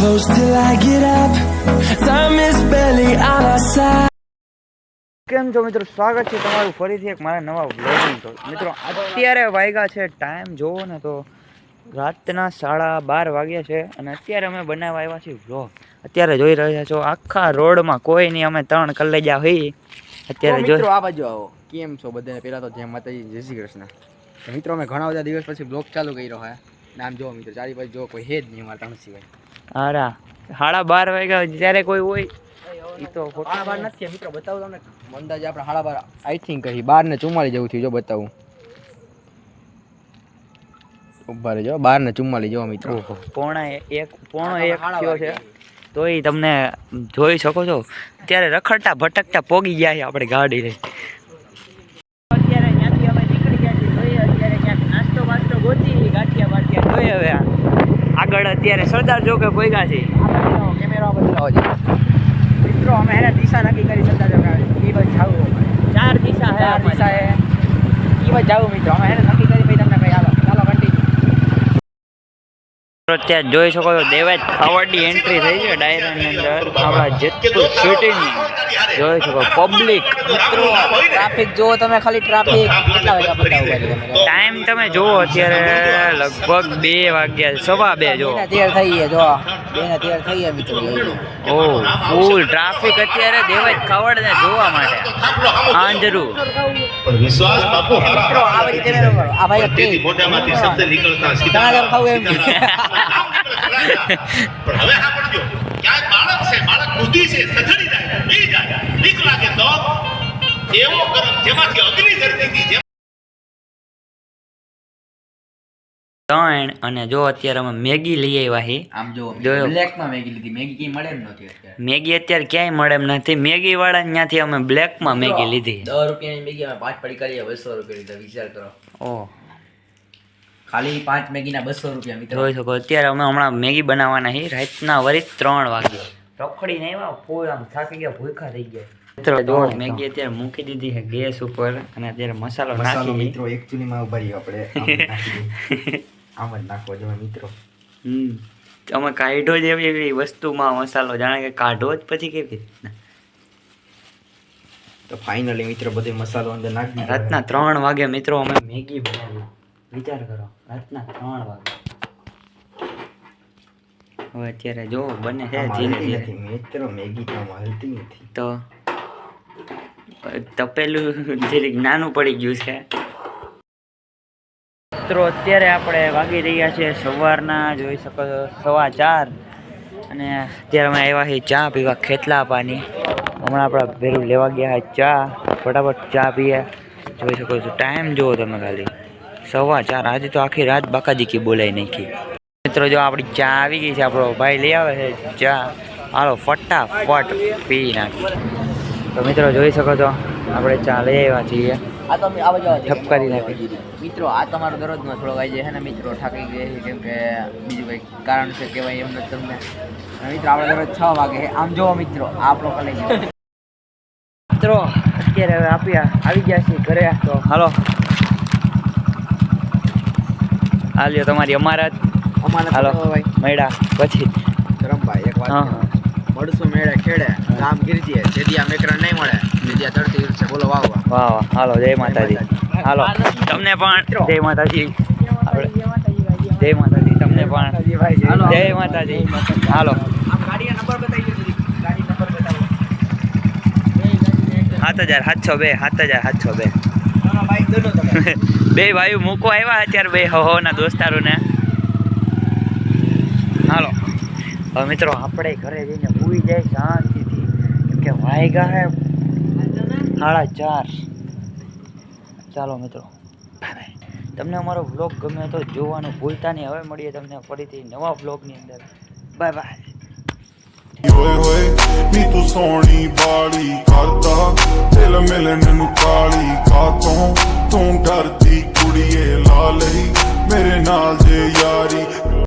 close till I get up. Time is barely on our side. કેમ છો મિત્રો, સ્વાગત છે તમારું ફરીથી એક મારા નવા વ્લોગિંગ. તો મિત્રો અત્યારે વાગ્યા છે, ટાઈમ જોવો ને તો રાતના 12:30 વાગ્યા છે અને અત્યારે અમે બનાવવા આવ્યા છીએ વ્લોગ. અત્યારે જોઈ રહ્યા છો આખા રોડમાં કોઈ નહીં, અમે 3 કલેજા હોઈ અત્યારે. મિત્રો આ બાજુ આવો. કેમ છો બધાને? પહેલા તો જય માતાજી, જય શ્રી કૃષ્ણ. મિત્રો અમે ઘણા બધા દિવસ પછી બ્લોગ ચાલુ કર્યો હે. નામ જોવો મિત્રો, ચારી બાજુ જો કોઈ હે જ નહીં અમારા ત્રણ સિવાય. હારા 12:30 વાગ્યા જ્યારે કોઈ હોય એ તો 12:30 નથી મિત્રો, બતાવું તમને અંદાજે આપણે 12:30 આઈ થિંક કહી 12:44 જેવું થયું. જો બતાવું, ઉભા રહેજો. 12:44 જેવો મિત્રો. પોણો એક થયો છે તો એ તમને જોઈ શકો છો. અત્યારે રખડતા ભટકતા પોગી ગયા છે આપણે ગાડી લઈ. અત્યારે ત્યાંથી અમે નીકળી ગયા છીએ. જોઈએ અત્યારે ક્યાંક નાસ્તો બાસ્તો ગોતી ગાંઠિયા જોઈએ. હવે આગળ અત્યારે સરદાર ચોકે પોગ્યા છે. કેમેરા બદલાવો છે મિત્રો. અમે એને દિશા નક્કી કરી સરદાર ચોક એ બાજુ જાવું. 4 દિશા હે. એ બાજુ જાવું મિત્રો. અમે એને નક્કી કરી પછી તમને કહી. ચાલો કન્ટિન્યુ. અત્યારે જોઈ શકો છો દેવાજ ખાવડની એન્ટ્રી થઈ છે ડાયરાની અંદર. આપણા જેતપુર સિટીની જોઈ શકો પબ્લિક. મિત્રો ટ્રાફિક જો તમે, ખાલી ટ્રાફિક કેટલા વાગ્યા બતાવો તમે? ટાઈમ તમે જુઓ અત્યારે લગભગ 2 વાગ્યા, 2:15 જો. 2:13 થઈ ગયા. જો 2:13 થઈ ગયા મિત્રો. ઓ ફૂલ ટ્રાફિક અત્યારે દેવાજ ખાવડને જોવા માટે. આંજરું પણ વિશ્વાસ બાપુ મિત્રો આ બધી કેમેરો કરો. આ ભાઈ તેથી મોઢામાંથી શબ્દ નીકળતા તારા ખાવું એમ. પણ હવે સાંભળજો, ક્યાંય બાળક છે, બાળક કૂદી છે, સથડી જાય, બી જાય, બીક લાગે તો એવો કર્મ જેમાંથી અગ્નિ ઝરતી હતી. અને જો અત્યારે અમે મેગી લઈ આવ્યા છીએ. આમ જો જોયો? બ્લેકમાં મેગી લીધી. મેગી કઈ મળે એમ નથી અત્યારે. મેગી અત્યારે ક્યાંય મળે એમ નથી. મેગી વાળા ત્યાંથી અમે બ્લેકમાં મેગી લીધી. 10 રૂપિયાની મેગી અમે 5 પડી કરીએ 200 રૂપિયા લીધા. વિચાર કરો. ઓહ, ખાલી 5 મેગીના 200 રૂપિયા મિત્રો. જોઈ શકો અત્યારે અમે હમણાં મેગી બનાવવાના છીએ. રાતના વરી 3 વાગે રખડીને આવ્યા, ફૂલ આમ થાકી ગયા, ભૂખા થઈ ગયા. મિત્રો જો મેગી અત્યારે મૂકી દીધી છે ગેસ ઉપર અને અત્યારે મસાલો નાખી. મિત્રો એકચ્યુઅલી માં ઉભા આપણે આમ જ નાખવો જોઈએ મિત્રો. અમે કાઢો જ એવી વસ્તુમાં મસાલો, જાણે કે કાઢો જ પછી કેવી રીતના. તો ફાઇનલી મિત્રો બધો મસાલો અંદર નાખી. રાતના 3 વાગે મિત્રો અમે મેગી બનાવી. વિચાર કરો, રાતના 3 વાગે. હવે અત્યારે જો બને છે ધીરે ધીરે મિત્રો. મેગી તો હલતી નથી. તો તપેલું જરીક નાનું પડી ગયું છે. મિત્રો અત્યારે આપણે વાગી રહ્યા છીએ સવારના, જોઈ શકો છો 4:15. અને અત્યારે અમે આવ્યા છીએ ચા પીવા ખેતલા પાની. હમણાં આપણા ભેરું લેવા ગયા ચા. ફટાફટ ચા પીએ. જોઈ શકો છો ટાઈમ જુઓ તમે ખાલી 4:15. આજે તો આખી રાત બાકાદીકી બોલાઈ નાખી. મિત્રો જો આપણી ચા આવી ગઈ છે. આપણો ભાઈ લઈ આવે છે ચા. હાલો ફટાફટ પી નાખી. તો મિત્રો જોઈ શકો છો આપણે ચા લઈ આવ્યા છીએ. આ તો આ બાજુ ઠપકારી નાખી મિત્રો. આ તમારો દરરોજનો થોડો વાઈ જાય છે ને મિત્રો. થાકી ગયા છે કેમ કે બીજું કંઈક કારણ છે કહેવાય એમ નથી તમને. મિત્રો આપણે દરરોજ 6 વાગે. આમ જોવો મિત્રો, આ આપણો કલેજ. મિત્રો અત્યારે હવે આવી ગયા છીએ ઘરે. તો હાલો હાલ્યો તમારી અમારા હાલો મેળા પછી રમભાઈ એક વાત મળશું મેળે ખેડે કામ ગીરજીએ. જેદી આ મેકરણ નહીં મળે જેદી આ તરતી છે. બોલો વાહ વાહ. વાહ. હાલો જય માતાજી. હાલો તમને પણ જય માતાજી. જય માતાજી તમને પણ જય માતાજી. હાલો ગાડીનો નંબર બતાવી દો. ગાડી નંબર બતાવો. 7702 7702. ભાઈ દોનો તમે બે ભાઈઓ મૂકવા આવ્યા અત્યારે, બે હોના દોસ્તારોને. હાલો હવે મિત્રો આપણે ઘરે જઈને સૂઈ જાય શાંતિથી, કેમ કે વાગ્યા હે 4:30. ચાલો મિત્રો, તમને અમારો વ્લોગ ગમે તો જોવાનું ભૂલતા નહીં. હવે મળીએ તમને ફરીથી નવા વ્લોગની અંદર. Bye bye. ਓਏ ਹੋਏ ਨੀ ਤੂੰ ਸੋਹਣੀ ਬਾਲੀ ਕਰਦਾ ਦਿਲ ਮਿਲਣ ਨੂੰ ਕਾਲੀ ਕਾਤੋਂ ਤੂੰ ਡਰਦੀ ਕੁੜੀਏ ਲਾ ਲਈ ਮੇਰੇ ਨਾਲ ਜੇ ਯਾਰੀ